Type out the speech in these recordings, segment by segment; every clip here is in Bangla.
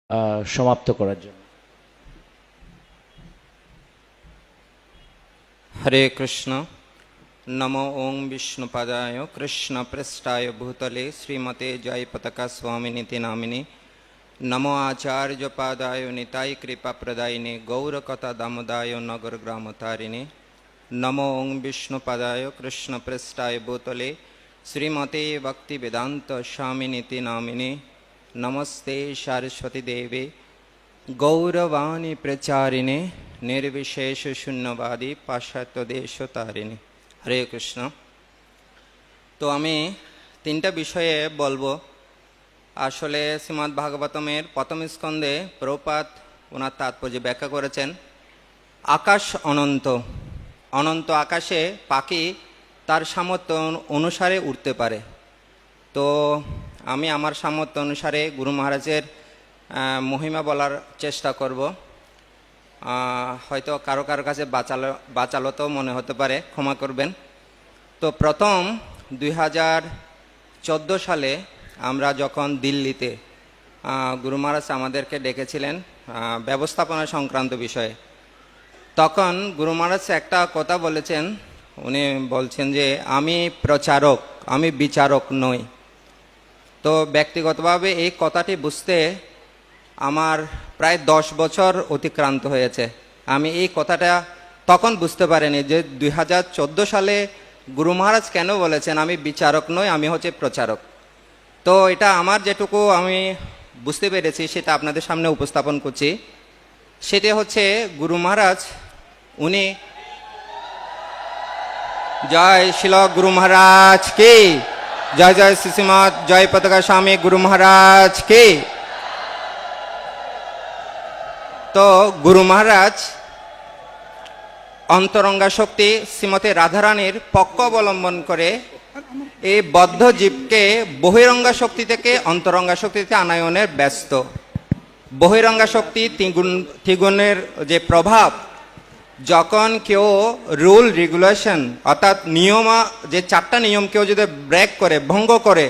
সমাপ্ত করার জন্য। হরে কৃষ্ণ। নমো ওং বিষ্ণুপাদায় কৃষ্ণপৃষ্ঠায় ভূতলে শ্রীমতে জয়পতাকা স্বামিনীতি নামিনে। নমো আচার্যপাদায় নিতাই কৃপাপ্রদায়িনে গৌরকথা দামোদায় নগর গ্রামতারিণে। নমো ওং বিষ্ণুপাদায় কৃষ্ণপৃষ্ঠায় ভূতলে শ্রীমতে ভক্তিবেদান্ত স্বামিনীতি নামিনে। নমস্তে সরস্বতী দেবে গৌরবাণী প্রচারিণে নির্বিশেষ শূন্যবাদী পাশ্চাত্য দেশ তারিণী। হরে কৃষ্ণ। তো আমি তিনটা বিষয়ে বলবো। আসলে শ্রীমদ্ ভাগবতমের প্রথম স্কন্ধে প্রভুপাদ ওনার তাৎপর্য ব্যাখ্যা করেছেন। আকাশ অনন্ত, অনন্ত আকাশে পাখি তার সামর্থ্য অনুসারে উঠতে পারে। তো আমি আমার সামর্থ্য অনুসারে গুরু মহারাজের মহিমা বলার চেষ্টা করব। হয়তো কারো কারো কাছে বাচালো তো মনে হতে পারে, ক্ষমা করবেন। তো প্রথম 2014 সালে আমরা যখন দিল্লিতে গুরু মহারাজ আমাদেরকে ডেকেছিলেন ব্যবস্থাপনা সংক্রান্ত বিষয়ে, তখন গুরু মহারাজ একটা কথা বলেছেন। উনি বলছেন যে আমি প্রচারক, আমি বিচারক নই। তো ব্যক্তিগতভাবে এই কথাটি বুঝতে আমার প্রায় 10 বছর অতিক্রান্ত হয়েছে। আমি এই কথাটা তখন বুঝতে পারিনি যে 2014 সালে গুরু মহারাজ কেন বলেছেন আমি বিচারক নই, আমি হচ্ছে প্রচারক। তো এটা আমার যেটুকু আমি বুঝতে পেরেছি সেটা আপনাদের সামনে উপস্থাপন করছি। সেটা হচ্ছে গুরু মহারাজ উনি, জয় শিল গুরু মহারাজ কি জয়, জয় শ্রীমৎ জয় পতাকা স্বামী গুরু মহারাজ কি। তো গুরু মহারাজ অন্তরঙ্গা শক্তি শ্রীমতী রাধারানীর পক্ষ অবলম্বন করে এই বদ্ধ জীবকে বহিরঙ্গা শক্তি থেকে অন্তরঙ্গা শক্তিতে আনায়নের ব্যস্ত। বহিরঙ্গা শক্তি ত্রিগুণের যে প্রভাব, যখন কেউ রুল রেগুলেশন অর্থাৎ যে 4টা নিয়ম কেউ যদি ব্রেক করে, ভঙ্গ করে,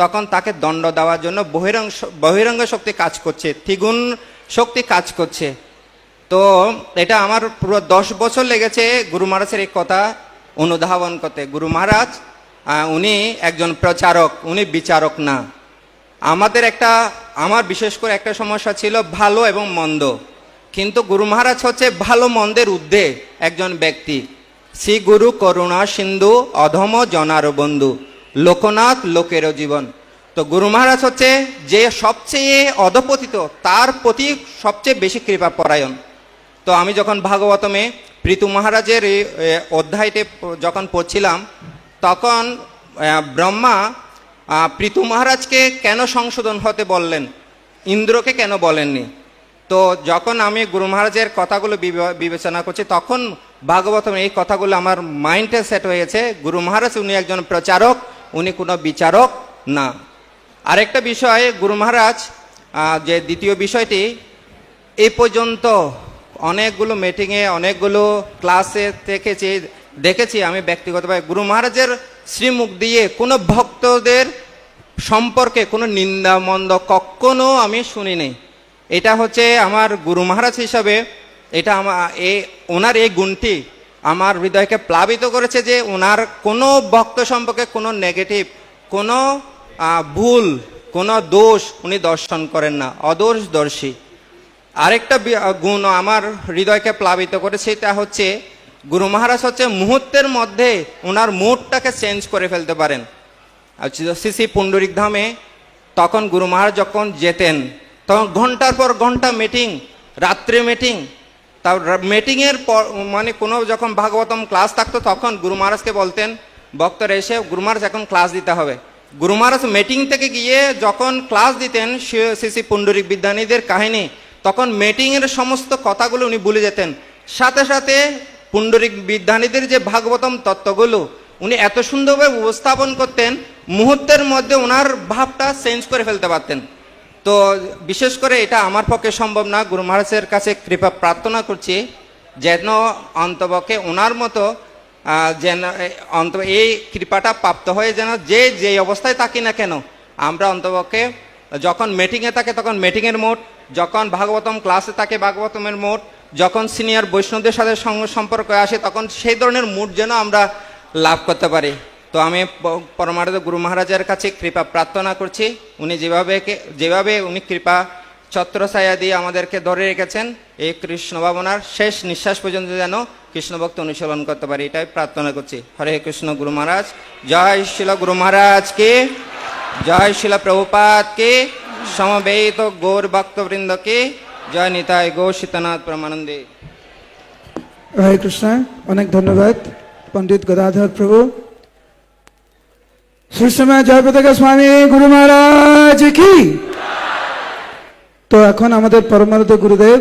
তখন তাকে দণ্ড দেওয়ার জন্য বহিরঙ্গ শক্তি কাজ করছে, ত্রিগুণ শক্তি কাজ করছে। তো এটা আমার পুরো 10 বছর লেগেছে গুরু মহারাজের এই কথা অনুধাবন করতে। গুরু মহারাজ উনি একজন প্রচারক, উনি বিচারক না। আমার বিশেষ করে একটা সমস্যা ছিল ভালো এবং মন্দ, কিন্তু গুরু মহারাজ হচ্ছে ভালো মন্দের ঊর্ধ্বে একজন ব্যক্তি। শ্রী গুরু করুণা সিন্ধু অধম জনার বন্ধু, লোকনাথ লোকের জীবন। তো গুরু মহারাজ হচ্ছে যে সবচেয়ে অধপতিত, তার প্রতি সবচেয়ে বেশি কৃপা পরায়ণ। তো আমি যখন ভাগবতমে পৃথু মহারাজের এই অধ্যায়টি যখন পড়ছিলাম, তখন ব্রহ্মা পৃথু মহারাজকে কেন সংশোধন হতে বললেন, ইন্দ্রকে কেন বলেননি। তো যখন আমি গুরু মহারাজের কথাগুলো বিবেচনা করছি, তখন ভাগবতম এই কথাগুলো আমার মাইন্ডে সেট হয়েছে। গুরু মহারাজ উনি একজন প্রচারক, উনি কোনো বিচারক না। আরেকটা বিষয়, গুরু মহারাজ যে দ্বিতীয় বিষয়টি, এই পর্যন্ত অনেকগুলো মিটিংয়ে, অনেকগুলো ক্লাসে দেখেছি আমি ব্যক্তিগতভাবে গুরু মহারাজের শ্রীমুখ দিয়ে কোনো ভক্তদের সম্পর্কে কোনো নিন্দা মন্দ কখনো আমি শুনিনি। এটা হচ্ছে আমার গুরু মহারাজ হিসাবে, এটা ওনার এই গুণটি আমার হৃদয়কে প্লাবিত করেছে যে ওনার কোনো ভক্ত সম্পর্কে কোনো নেগেটিভ, কোনো ভুল, কোনো দোষ উনি দর্শন করেন না, অদোষদর্শী। আরেকটা গুণ আমার হৃদয়কে প্লাবিত করেছে, তা হচ্ছে গুরু মহারাজ হচ্ছে মুহূর্তের মধ্যে ওনার মুডটাকে চেঞ্জ করে ফেলতে পারেন। শ্রী শ্রী পুণ্ডরিক ধামে তখন গুরু মহারাজ যখন যেতেন, তখন ঘন্টার পর ঘন্টা মিটিং, রাত্রে মিটিং। তার মিটিংয়ের পর মানে কোনো যখন ভাগবতম ক্লাস থাকতো, তখন গুরু মহারাজকে বলতেন ভক্তরা এসে গুরু মহারাজ এখন ক্লাস দিতে হবে। গুরু মহারাজ মিটিং থেকে গিয়ে যখন ক্লাস দিতেন শ্রী শ্রী পুণ্ডরিক বিদ্যানীদের কাহিনী, তখন মিটিংয়ের সমস্ত কথাগুলো উনি ভুলে যেতেন। সাথে সাথে পুণ্ডরিক বিদ্যানীদের যে ভাগবতম তত্ত্বগুলো উনি এত সুন্দরভাবে উপস্থাপন করতেন, মুহূর্তের মধ্যে ওনার ভাবটা চেঞ্জ করে ফেলতে পারতেন। তো বিশেষ করে এটা আমার পক্ষে সম্ভব না। গুরু মহারাজের কাছে কৃপা প্রার্থনা করছি যেন অন্তপক্ষে ওনার মতো যেন এই কৃপাটা প্রাপ্ত হয়ে যেন যে অবস্থায় থাকি না কেন, আমরা অন্তপক্ষে যখন মিটিংয়ে থাকে তখন মিটিংয়ের মোড, যখন ভাগবতম ক্লাসে থাকে ভাগবতমের মুড, যখন সিনিয়র বৈষ্ণবদের সাথে সঙ্গ সম্পর্ক আসে, তখন সেই ধরনের মুড যেন আমরা লাভ করতে পারি। তো আমি পরমার্থ গুরু মহারাজের কাছে কৃপা প্রার্থনা করছি, উনি যেভাবে উনি কৃপা ছত্রছায়া দিয়ে আমাদেরকে ধরে রেখেছেন, এই কৃষ্ণ ভাবনার শেষ নিঃশ্বাস পর্যন্ত যেন কৃষ্ণ ভক্ত অনুশীলন করতে পারি, এটাই প্রার্থনা করছি। হরে কৃষ্ণ। গুরু মহারাজ জয়, শিল গুরু মহারাজ কে জয়, শিল প্রভুপাদ কে, সমবেত গৌর ভক্তবৃন্দ কে জয়, নিতাই গৌর সীতানাথ প্রেমানন্দে। হরে কৃষ্ণ। অনেক ধন্যবাদ পণ্ডিত গদাধর প্রভু। সুষমা জয় পতাকা স্বামী গুরু মহারাজ কি। তো এখন আমাদের পরমানন্দ গুরুদেব